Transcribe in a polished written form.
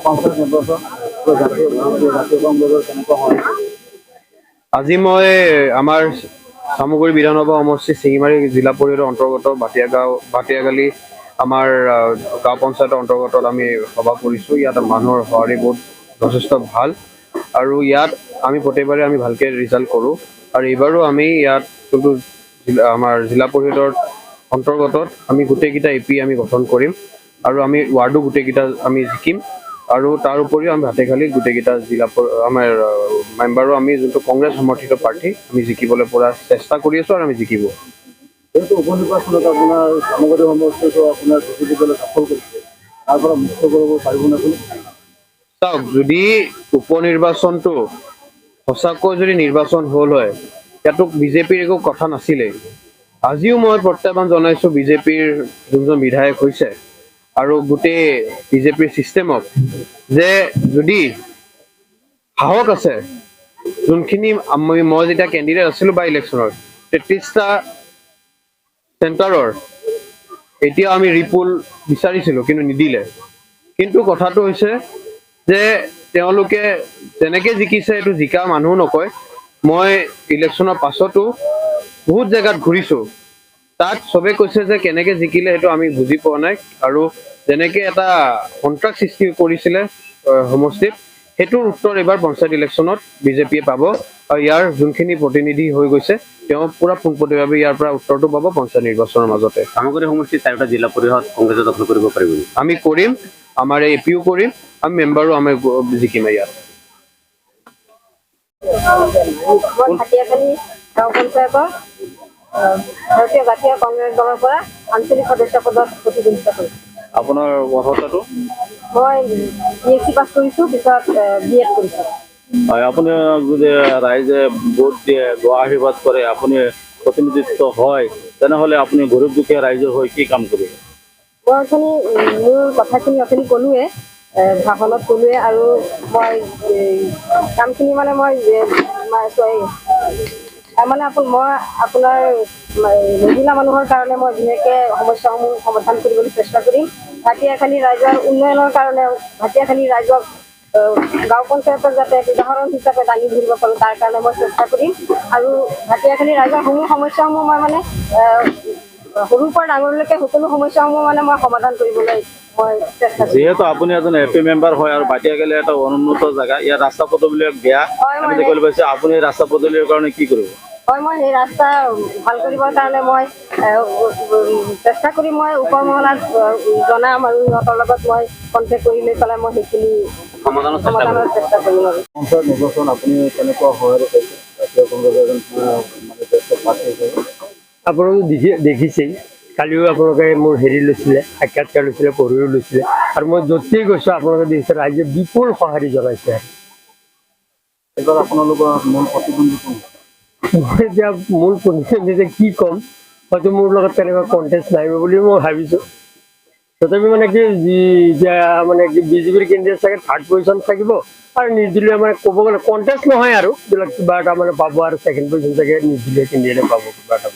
পঞ্চায়ত নিৰ্বাচন জাতীয় কংগ্ৰেছৰ কেনেকুৱা হয়? আজি মই আমাৰ চামগুৰি বিধানসভা সমষ্টি চিঙিমাৰী জিলা পৰিষদৰ অন্তৰ্গত ভাটিয়াগালি আমাৰ গাঁও পঞ্চায়তৰ অন্তৰ্গত আমি সভা কৰিছোঁ। ইয়াত মানুহৰ সঁহাৰি বহুত যথেষ্ট ভাল আৰু ইয়াত আমি প্ৰত্যেকবাৰে আমি ভালকৈ ৰিজাল্ট কৰোঁ আৰু এইবাৰো আমি ইয়াত যোনটো আমাৰ জিলা পৰিষদৰ অন্তৰ্গত আমি গোটেইকেইটা AP আমি গঠন কৰিম আৰু আমি ৱাৰ্ডো গোটেইকেইটা আমি জিকিম আৰু তাৰ উপৰিও আমি ভাটিয়াগালি গোটেইকেইটা জিলা আমাৰ মেম্বাৰো আমি যোনটো কংগ্ৰেছ সমৰ্থিত প্ৰাৰ্থী আমি জিকিবলৈ পৰা চেষ্টা কৰি আছোঁ আৰু আমি জিকিব। যেহেতু উপনিৰ্বাচনত আপোনাৰ চামগুৰি সমষ্টিটো আপোনাৰ জিকিবলৈ সফল কৰিছে, তাৰ পৰা মুক্ত কৰিব পাৰিবনে আপুনি? চাওক, যদি উপনিৰ্বাচনটো সঁচাকৈ যদি নিৰ্বাচন হ'ল হয়, ইয়াতো বিজেপিৰ একো কথা নাছিলে। আজিও মই প্ৰত্যাহ্বান জনাইছোঁ বিজেপিৰ যোনজন বিধায়ক হৈছে আৰু গোটেই বিজেপিৰ ছিষ্টেমক যে যদি সাহস আছে, যোনখিনি মই যেতিয়া কেণ্ডিডেট আছিলোঁ বা ইলেকশ্যনৰ 33টা চেণ্টাৰৰ এতিয়া আমি ৰিপুল বিচাৰিছিলোঁ কিন্তু নিদিলে। কিন্তু কথাটো হৈছে যে তেওঁলোকে যেনেকৈ জিকিছে এইটো জিকা মানুহ নকয়। মই ইলেকশ্যনৰ পাছতো বহুত জেগাত ঘূৰিছোঁ, তাত চবে কৈছে যে কেনেকৈ জিকিলে সেইটো আমি বুজি পোৱা নাই আৰু যেনেকৈ এটা কণ্ট্ৰাক্ট সৃষ্টি কৰিছিলে সমষ্টিত, সেইটোৰ উত্তৰ এইবাৰ পঞ্চায়ত ইলেকশ্যনত বিজেপিয়ে পাব আৰু ইয়াৰ যোনখিনি প্ৰতিনিধি হৈ গৈছে তেওঁ পুৰা পোনপটীয়াভাৱে ইয়াৰ পৰা উত্তৰটো পাব পঞ্চায়ত নিৰ্বাচনৰ মাজতে। চামগুৰি সমষ্টিৰ 4টা জিলা পৰিষদ কংগ্ৰেছে দখল কৰিব পাৰিব। আমি কৰিম, আমাৰ APও কৰিম, আমি মেম্বাৰো আমি জিকিম ইয়াত। ভাটিয়াগালি গাঁও পঞ্চায়তৰ ভাৰতীয় জাতীয় কংগ্ৰেছ দলৰ পৰা আঞ্চলিক সদস্য পদত প্ৰতিদ্বন্দ্বিতা কৰিছোঁ। আপোনাৰ অৰ্হতাটো? মই BSc পাছ কৰিছোঁ, পিছত B.Ed কৰিছোঁ। হয়, আপুনি যদি ৰাইজে ভোট দিয়ে, গোৱা আশীৰ্বাদ কৰে, আপুনি প্ৰতিনিধিত্ব হয়, তেনেহ'লে আপুনি গৰীব দুখীয়া ৰাইজৰ হৈ কি কাম কৰিব? মই মোৰ কথাখিনি অথনি ক'লোৱে, ভাষণত ক'লোৱে আৰু মই কামখিনি মানে মই আপোনাৰ মহিলা মানুহৰ কাৰণে মই ধুনীয়াকৈ সমস্যাসমূহ সমাধান কৰিবলৈ চেষ্টা কৰিম। ভাটিয়াখালী ৰাইজৰ উন্নয়নৰ কাৰণে ভাটিয়াখালী ৰাইজক গাঁও পঞ্চায়তৰ যাতে উদাহৰণ হিচাপে দাঙি ধৰিব পাৰোঁ তাৰ কাৰণে মই চেষ্টা কৰিম আৰু ভাটিয়াখালী ৰাইজৰ সমস্যাসমূহ মই মানে সৰুৰ পৰা ডাঙৰলৈকে সকলো সমস্যাসমূহ মানে মই সমাধান কৰিবলৈ মই চেষ্টা কৰিম। যিহেতু আপুনি এজন AP মেম্বাৰ হয় আৰু ভাটিয়াগালি এটা অনুন্নত জেগা, ইয়াৰ ৰাস্তা পদূলিবিলাক বেয়া, আমি দেখিবলৈ পাইছোঁ, আপুনি ৰাস্তা পদূলিৰ কাৰণে কি কৰিব? হয়, মই সেই ৰাস্তা ভাল কৰিবৰ কাৰণে মই চেষ্টা কৰি মই ওপৰ মহলাত জনাম আৰু সিহঁতৰ লগত মই কণ্টেক্ট কৰি লৈ পেলাই মই সেইখিনি সমাধানৰ চেষ্টা কৰিম। আৰু পঞ্চায়ত নিৰ্বাচন আপুনি কেনেকুৱা সহায় কৰিছে জাতীয় কংগ্ৰেছৰ এজন মানে জ্যেষ্ঠ প্ৰাৰ্থী হিচাপে? আপোনালোকে দেখিছেই, কালিও আপোনালোকে মোৰ হেৰি লৈছিলে, সাক্ষাৎকাৰ লৈছিলে, পঢ়িও লৈছিলে আৰু মই য'তেই গৈছোঁ আপোনালোকে দেখিছে ৰাইজে বিপুল সঁহাৰি জনাইছে। এইবাৰ আপোনালোকৰ মূল প্ৰতিদ্বন্দ্বী কোন? মই এতিয়া মূল প্ৰতিদ্বন্দ্বী যে কি ক'ম, হয়তো মোৰ লগত তেনেকুৱা কণ্টেষ্ট নাহিব বুলি মই ভাবিছোঁ। তথাপি মানে কি এতিয়া মানে কি বিজেপিৰ কেণ্ডিডেট চাগে 3rd পজিশ্যন থাকিব আৰু নিৰ্দলীয় মানে ক'ব গ'লে কণ্টেষ্ট নহয় আৰু কিবা এটা মানে পাব আৰু 2nd পজিশ্যন চাগে নিৰ্দলীয় কেণ্ডিডেটে পাব কিবা এটা।